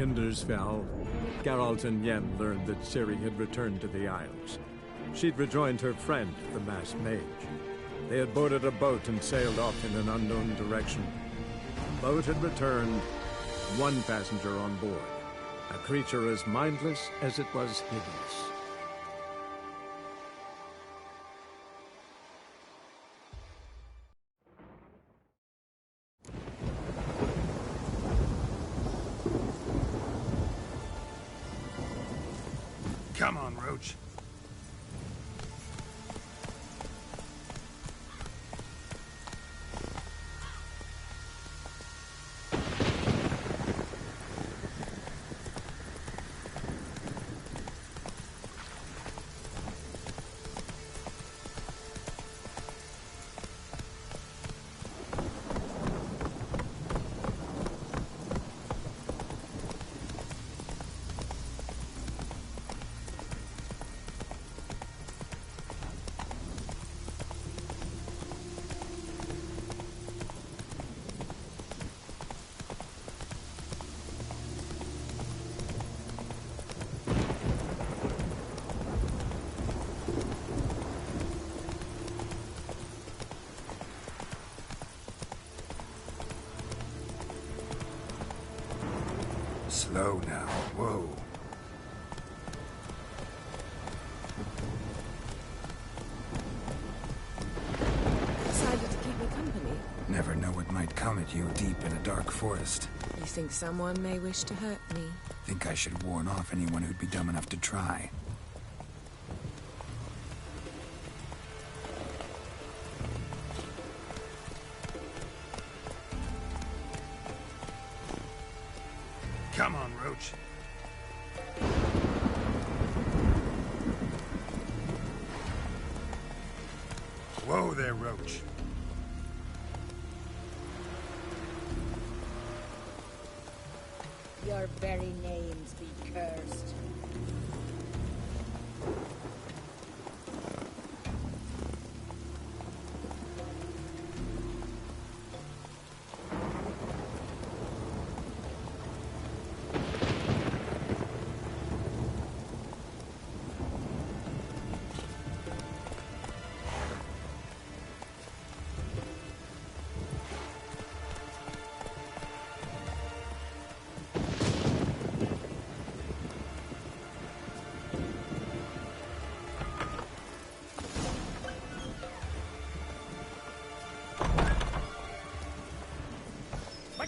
Hindersfell, Geralt and Yen learned that Ciri had returned to the Isles. She'd rejoined her friend, the masked mage. They had boarded a boat and sailed off in an unknown direction. The boat had returned, one passenger on board, a creature as mindless as it was hideous. Come on, Roach. Slow now. Whoa. Decided to keep me company? Never know what might come at you deep in a dark forest. You think someone may wish to hurt me? Think I should warn off anyone who'd be dumb enough to try. Come on, Roach. Whoa there, Roach. Your very names be cursed.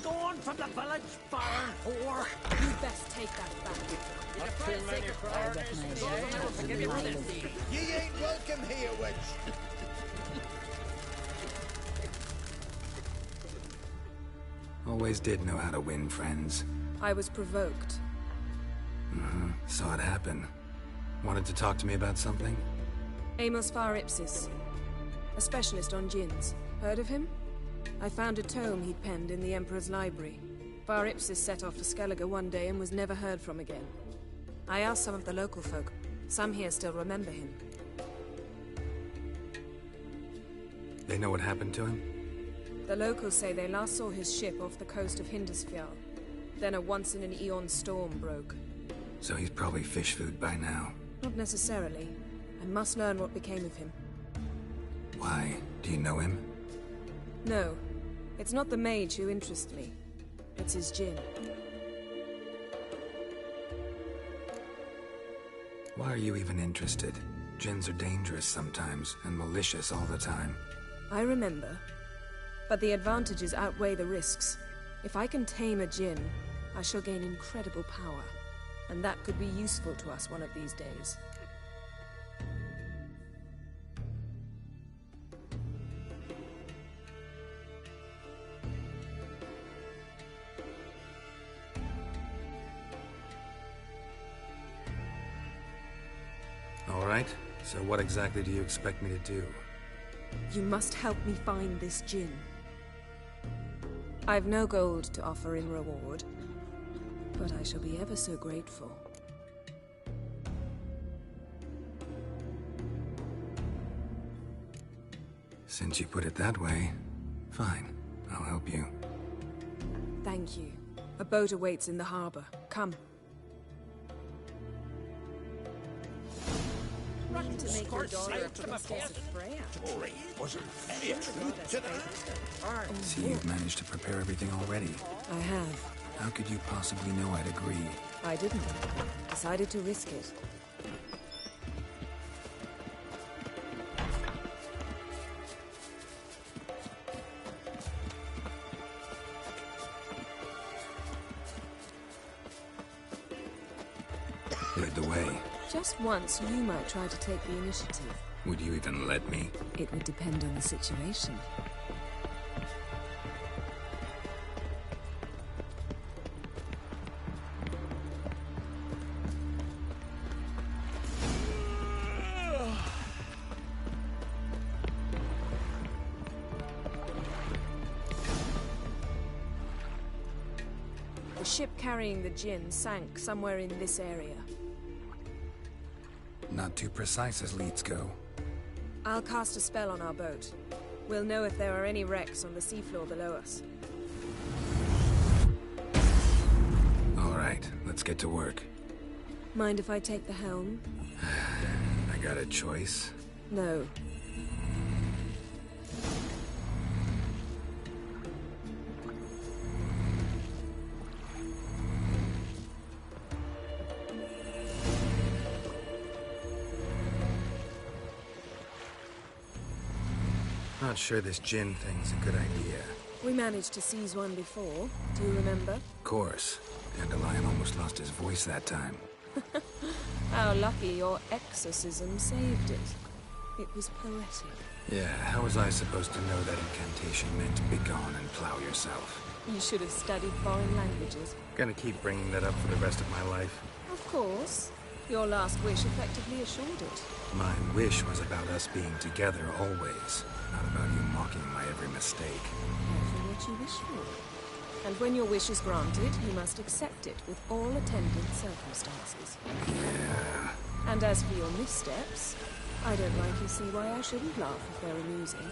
Gone from the village, foreign whore. You best take that back. Not too many foreigners. Ye ain't welcome here, witch. Always did know how to win friends. I was provoked. Saw it happen. Wanted to talk to me about something? Amos Far Ipsis, a specialist on djinns. Heard of him? I found a tome he'd penned in the Emperor's library. Far Ipsis set off for Skellige one day and was never heard from again. I asked some of the local folk. Some here still remember him. They know what happened to him? The locals say they last saw his ship off the coast of Hindersfjall. Then a once-in-an-eon storm broke. So he's probably fish food by now. Not necessarily. I must learn what became of him. Why? Do you know him? No. It's not the mage who interests me. It's his djinn. Why are you even interested? Djinns are dangerous sometimes, and malicious all the time. I remember. But the advantages outweigh the risks. If I can tame a djinn, I shall gain incredible power. And that could be useful to us one of these days. All right. So what exactly do you expect me to do? You must help me find this djinn. I've no gold to offer in reward. But I shall be ever so grateful. Since you put it that way, fine. I'll help you. Thank you. A boat awaits in the harbor. Come. Need to make your daughter a princess of Freya. See, you've managed to prepare everything already. I have. How could you possibly know I'd agree? I didn't. Decided to risk it. Lead the way. Just once, you might try to take the initiative. Would you even let me? It would depend on the situation. The ship carrying the gin sank somewhere in this area. Not too precise as leads go. I'll cast a spell on our boat. We'll know if there are any wrecks on the seafloor below us. All right, let's get to work. Mind if I take the helm? I got a choice. No. Not sure this gin thing's a good idea. We managed to seize one before. Do you remember? Of course. Dandelion almost lost his voice that time. How lucky your exorcism saved it. It was poetic. Yeah, how was I supposed to know that incantation meant begone and plow yourself? You should have studied foreign languages. Gonna keep bringing that up for the rest of my life. Of course. Your last wish effectively assured it. My wish was about us being together always, not about you mocking my every mistake. Careful what you wish for. And when your wish is granted, you must accept it with all attendant circumstances. Yeah. And as for your missteps, I don't rightly see why I shouldn't laugh if they're amusing.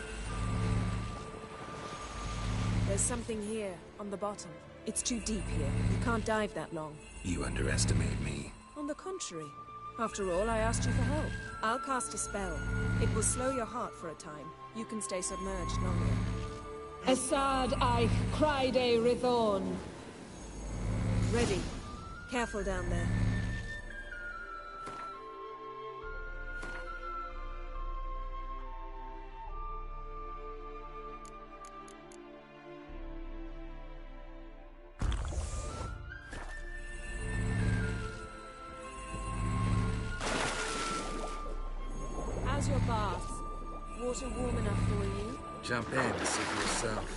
There's something here, on the bottom. It's too deep here. You can't dive that long. You underestimate me. On the contrary. After all, I asked you for help. I'll cast a spell. It will slow your heart for a time. You can stay submerged longer. Assad Eich Criede Rithorn. Ready. Careful down there. How's your bath? Water warm enough for you? Jump in and see for yourself.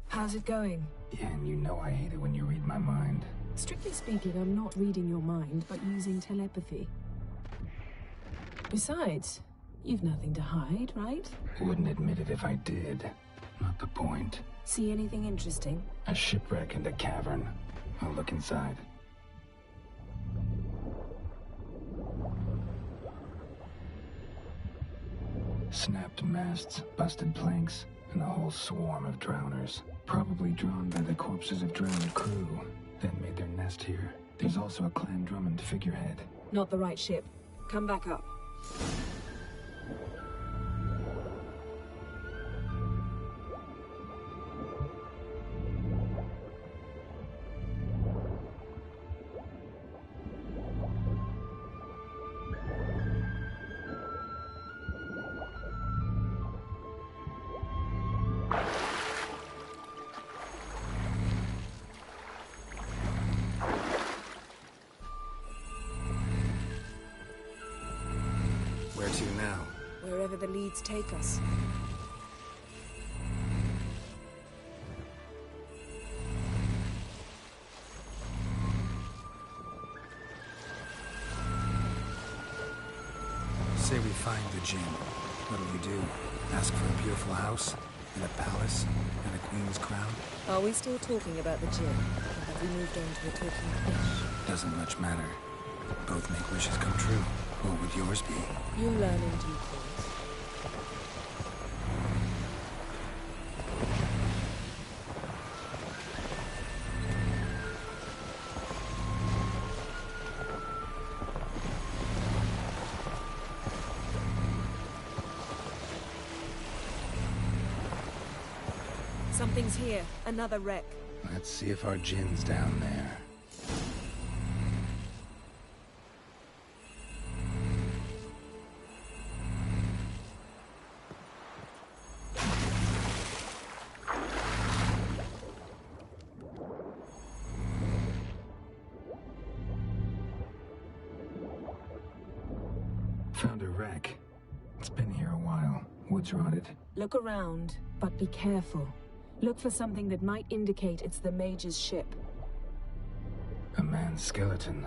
How's it going? Yeah, and you know I hate it when you read my mind. Strictly speaking, I'm not reading your mind, but using telepathy. Besides, you've nothing to hide, right? Wouldn't admit it if I did. Not the point. See anything interesting? A shipwreck and a cavern. I'll look inside. Snapped masts, busted planks, and a whole swarm of drowners. Probably drawn by the corpses of drowned crew, then made their nest here. There's also a Clan Drummond figurehead. Not the right ship. Come back up. wherever the leads take us. Say we find the gin. What'll you do? Ask for a beautiful house? And a palace? And a queen's crown? Are we still talking about the gin? Or have we moved on to a talking fish? Doesn't much matter. Both make wishes come true. What would yours be? You'll learn in due course. Something's here. Another wreck. Let's see if our gin's down there. Found a wreck. It's been here a while. Wood's rotted. Look around, but be careful. Look for something that might indicate it's the mage's ship. A man's skeleton.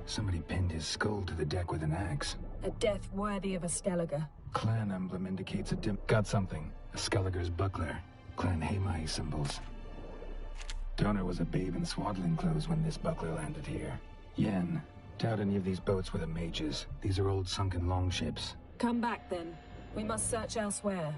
Somebody pinned his skull to the deck with an axe. A death worthy of a Skellige. Clan emblem indicates a Got something. A Skellige's buckler. Clan Hamai symbols. Donor was a babe in swaddling clothes when this buckler landed here. Yen. Doubt any of these boats were the mages. These are old sunken longships. Come back then. We must search elsewhere.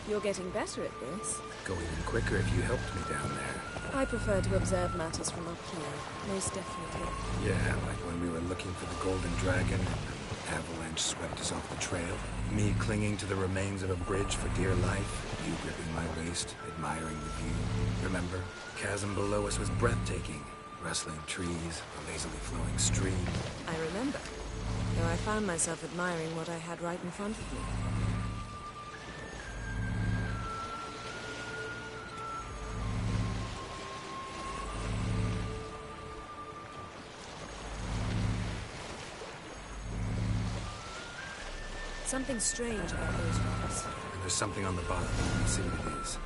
You're getting better at this. Go even quicker if you helped me down there. I prefer to observe matters from up here, most definitely. Yeah, like when we were looking for the Golden Dragon and an avalanche swept us off the trail. Me clinging to the remains of a bridge for dear life. You gripping my waist, admiring the view. Remember? The chasm below us was breathtaking. Rustling trees, a lazily flowing stream. I remember. Though I found myself admiring what I had right in front of me. Something strange about those rocks. And there's something on the bottom. Let's see what it is.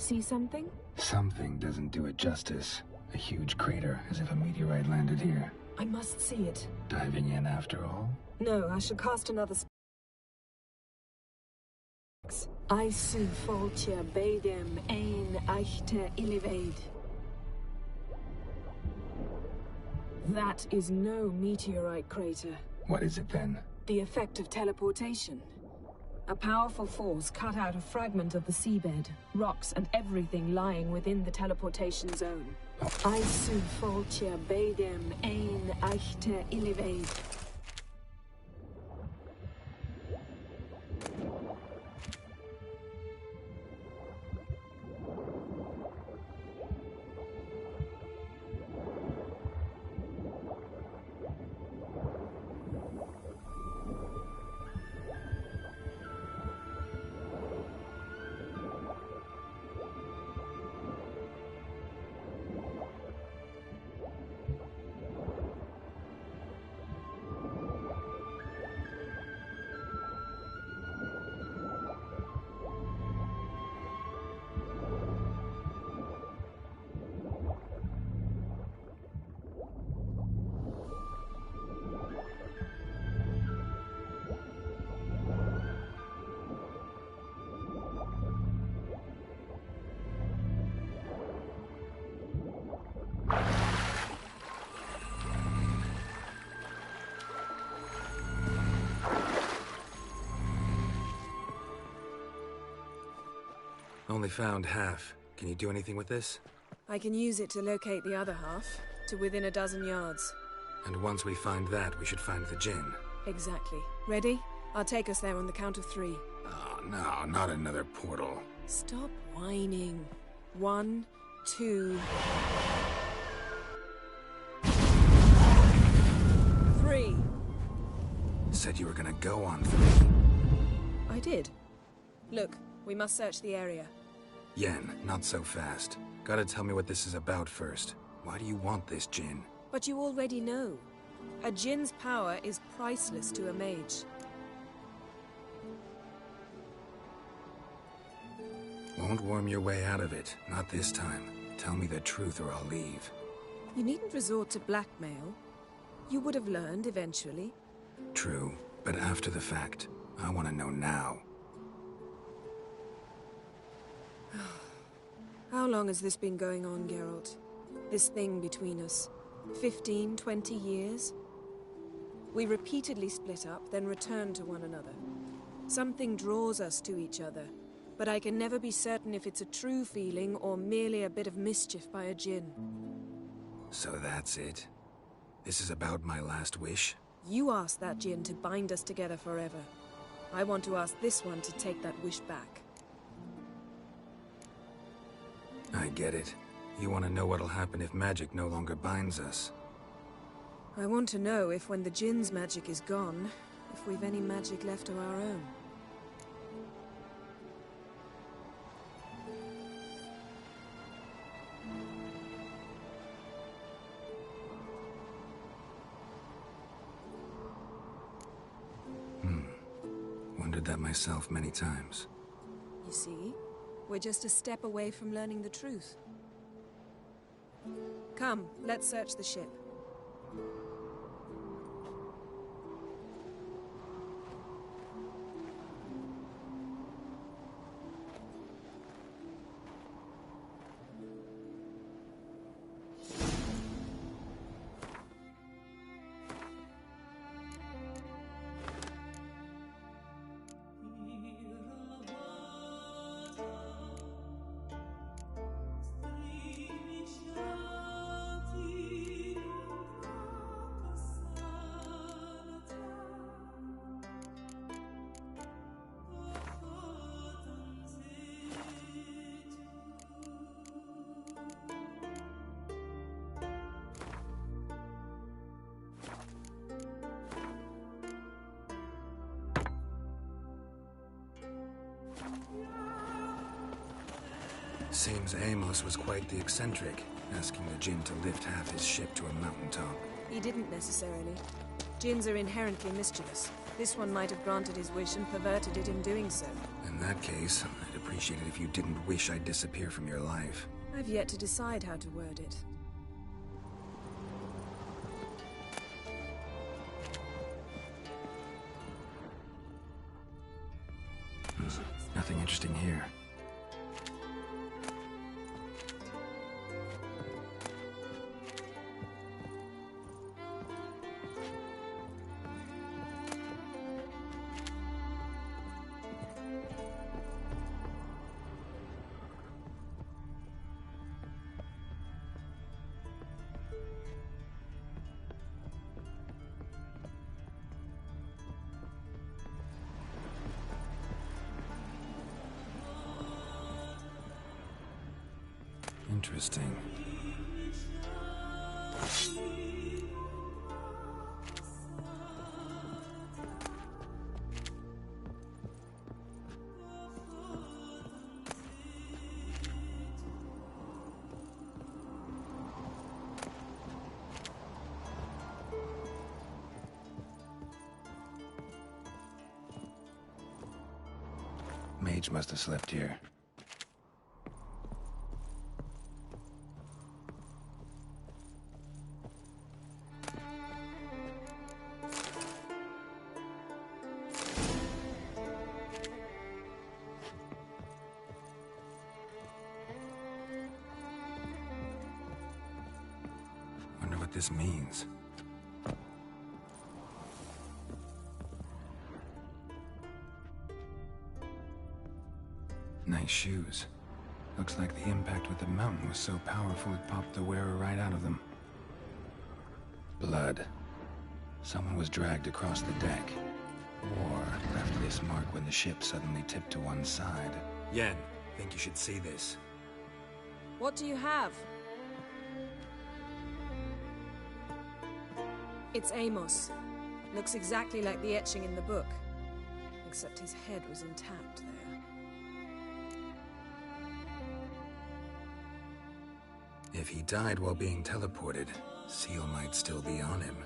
See something? Something doesn't do it justice. A huge crater, as if a meteorite landed here. I must see it. Diving in after all? No, I shall cast another I su foltja beidem ein eichte ilivaid. That is no meteorite crater. What is it then? The effect of teleportation. A powerful force cut out a fragment of the seabed, rocks and everything lying within the teleportation zone. I su foltja beidem ein eichte ilivaid. Only found half. Can you do anything with this? I can use it to locate the other half, to within a dozen yards. And once we find that, we should find the Jinn. Exactly. Ready? I'll take us there on the count of 3. Oh, no, not another portal. Stop whining. 1, 2... 3. Said you were gonna go on 3. I did. Look, we must search the area. Yen, not so fast. Gotta tell me what this is about first. Why do you want this Jinn? But you already know. A Jinn's power is priceless to a mage. Won't worm your way out of it. Not this time. Tell me the truth or I'll leave. You needn't resort to blackmail. You would have learned eventually. True, but after the fact. I want to know now. How long has this been going on, Geralt? This thing between us? 15, 20 years? We repeatedly split up, then returned to one another. Something draws us to each other, but I can never be certain if it's a true feeling or merely a bit of mischief by a Jinn. So that's it? This is about my last wish? You asked that Jinn to bind us together forever. I want to ask this one to take that wish back. I get it. You want to know what'll happen if magic no longer binds us. I want to know if when the Jinn's magic is gone, if we've any magic left of our own. Wondered that myself many times. You see? We're just a step away from learning the truth. Come, let's search the ship. Seems Amos was quite the eccentric, asking the Jinn to lift half his ship to a mountaintop. He didn't necessarily. Jinns are inherently mischievous. This one might have granted his wish and perverted it in doing so. In that case, I'd appreciate it if you didn't wish I'd disappear from your life. I've yet to decide how to word it. Nothing interesting here. Interesting. Mage must have slept here. Wonder what this means. Nice shoes. Looks like the impact with the mountain was so powerful it popped the wearer right out of them. Blood. Someone was dragged across the deck. Or left this mark when the ship suddenly tipped to one side. Yen, think you should see this. What do you have? It's Amos. Looks exactly like the etching in the book. Except his head was intact there. If he died while being teleported, Seal might still be on him.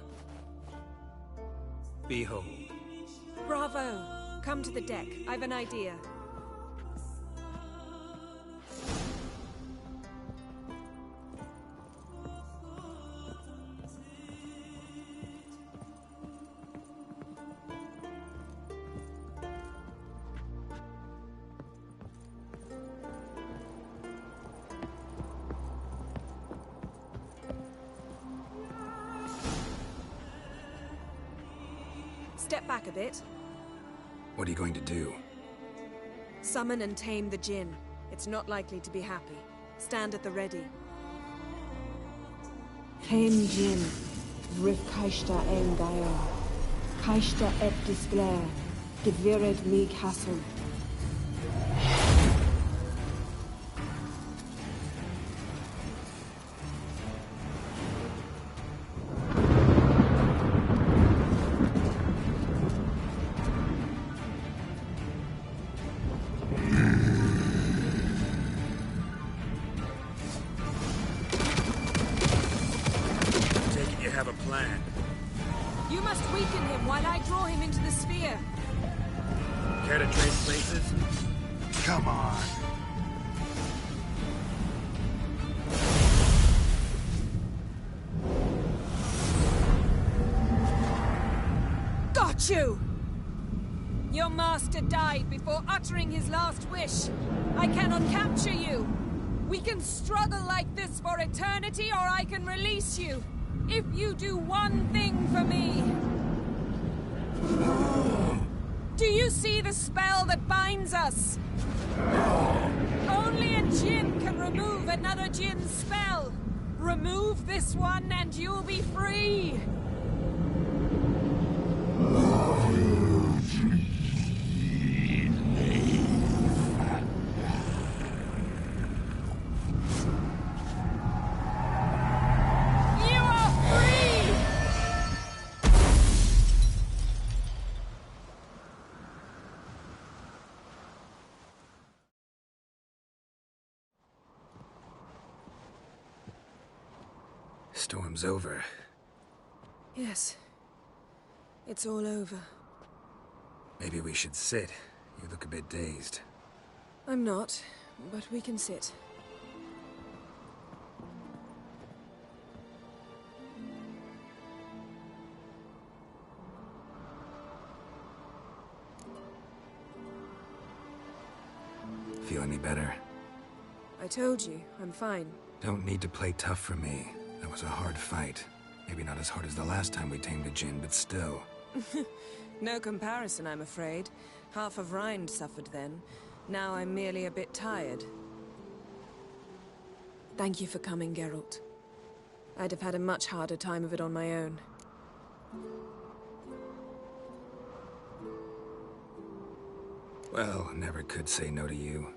Behold. Bravo! Come to the deck. I've an idea. Step back a bit. What are you going to do? Summon and tame the Jinn. It's not likely to be happy. Stand at the ready. Tame Jinn, Rif Kaishta ein Gaia, Kaishta et Disglair, Gevired mig Hassel. Have a plan. You must weaken him while I draw him into the sphere. Care to trade places? Come on! Got you! Your master died before uttering his last wish. I cannot capture you. We can struggle like this for eternity, or I can release you. If you do one thing for me. Do you see the spell that binds us? Only a Jinn can remove another Jinn's spell. Remove this one and you'll be free. Storm's over. Yes. It's all over. Maybe we should sit. You look a bit dazed. I'm not, but we can sit. Feel any better? I told you, I'm fine. Don't need to play tough for me. That was a hard fight. Maybe not as hard as the last time we tamed a Jinn, but still. No comparison, I'm afraid. Half of Rind suffered then. Now I'm merely a bit tired. Thank you for coming, Geralt. I'd have had a much harder time of it on my own. Well, never could say no to you.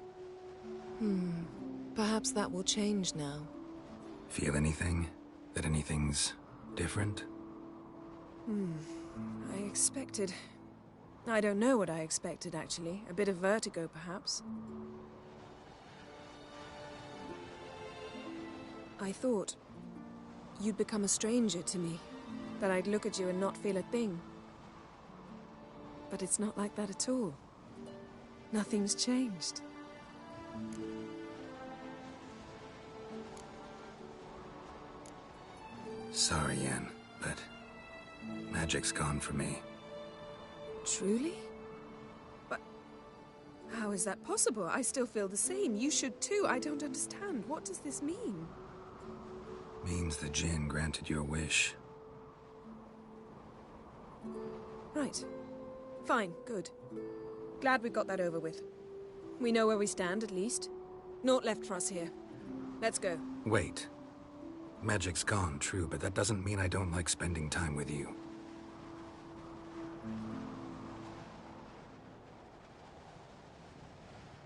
Perhaps that will change now. Feel anything? That anything's different? I expected... I don't know what I expected, actually. A bit of vertigo, perhaps. I thought you'd become a stranger to me. That I'd look at you and not feel a thing. But it's not like that at all. Nothing's changed. Sorry, Yen, but magic's gone for me. Truly? But how is that possible? I still feel the same. You should too. I don't understand. What does this mean? Means the Jinn granted your wish. Right. Fine. Good. Glad we got that over with. We know where we stand, at least. Naught left for us here. Let's go. Wait. Magic's gone, true, but that doesn't mean I don't like spending time with you.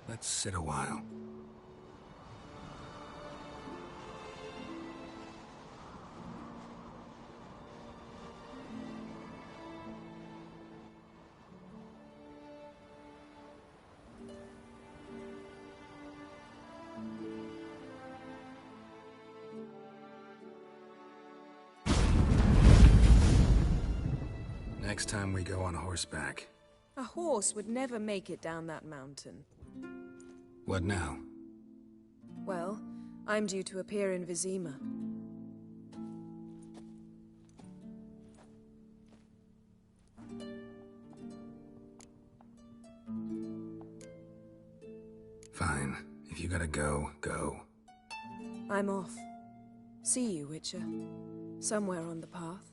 Let's sit a while. Next time we go on horseback. A horse would never make it down that mountain. What now? Well, I'm due to appear in Vizima. Fine. If you gotta go, go. I'm off. See you, Witcher. Somewhere on the path.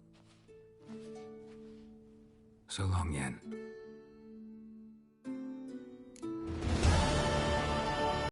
So long, Yen.